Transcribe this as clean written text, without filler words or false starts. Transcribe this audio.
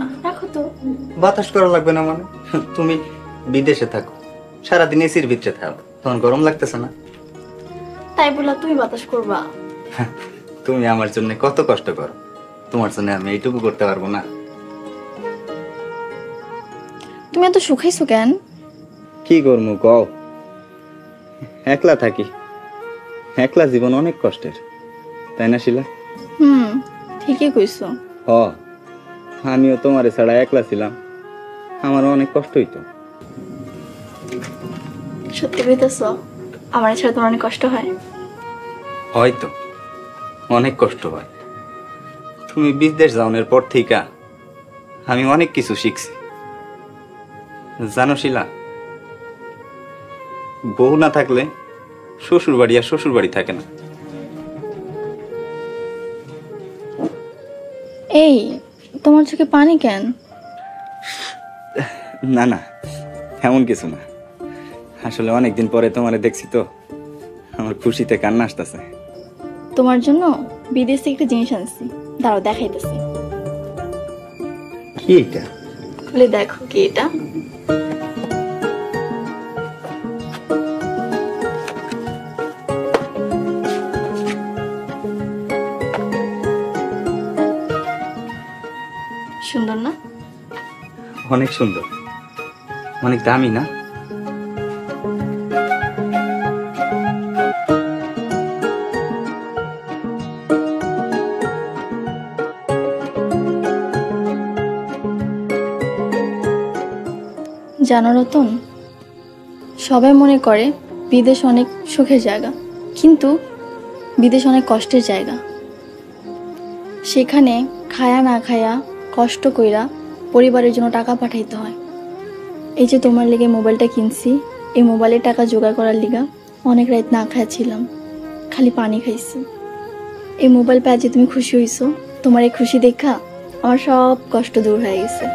না, রাখো তো। বাতাস করা লাগবে না মানে? তুমি বিদেশে থাকো, সারাদিন এসির ভিতরে থাকো, তখন গরম লাগতেছে না? তাই বলা তুমি বাতাস করবা? তুমি আমার জন্য কত কষ্ট করো, তোমার জন্য আমি এইটুকু করতে পারবো না? তুমি এত শুকাইছো কেন? কি করবো কও, একলা থাকি, একলা জীবন অনেক কষ্টের, তাই না শিলা? ঠিকই কইছো। হ, আমিও তোমারে ছাড়া একলা ছিলাম, আমার অনেক কষ্ট হইতো। সত্যি কইতেছ? আমার ছাড়া তোমার অনেক কষ্ট হয়? হয়তো অনেক কষ্ট হয়। তুমি বিদেশ যাওয়ার পর থেকে আমি অনেক কিছু শিখছি, জানো শিলা? বউ না থাকলে শ্বশুর বাড়ি আর শ্বশুর বাড়ি থাকে না। এই, তোমার চোখে পানি কেন? না না, এমন কিছু না, আসলে অনেকদিন পরে তোমারে দেখছি তো, আমার খুশিতে কান্না আসতেছে। তোমার জন্য বিদেশ থেকে একটা জিনিস আনছি, দাঁড়াও দেখাইতেছি। কি এটা? খুলে দেখো কি এটা। সুন্দর না? অনেক সুন্দর, অনেক দামি না? জানো রতন, সবাই মনে করে বিদেশ অনেক সুখের জায়গা, কিন্তু বিদেশ অনেক কষ্টের জায়গা। সেখানে খায়া না খায়া কষ্ট কইরা পরিবারের জন্য টাকা পাঠাইতে হয়। এই যে তোমার লেগে মোবাইলটা কিনছি, এই মোবাইলের টাকা জোগাড় করার লিগা অনেক রাত না খাইছিলাম, খালি পানি খাইছি। এই মোবাইল পেয়ে যে তুমি খুশি হইছো, তোমার এই খুশি দেখা আমার সব কষ্ট দূর হয়ে গেছে।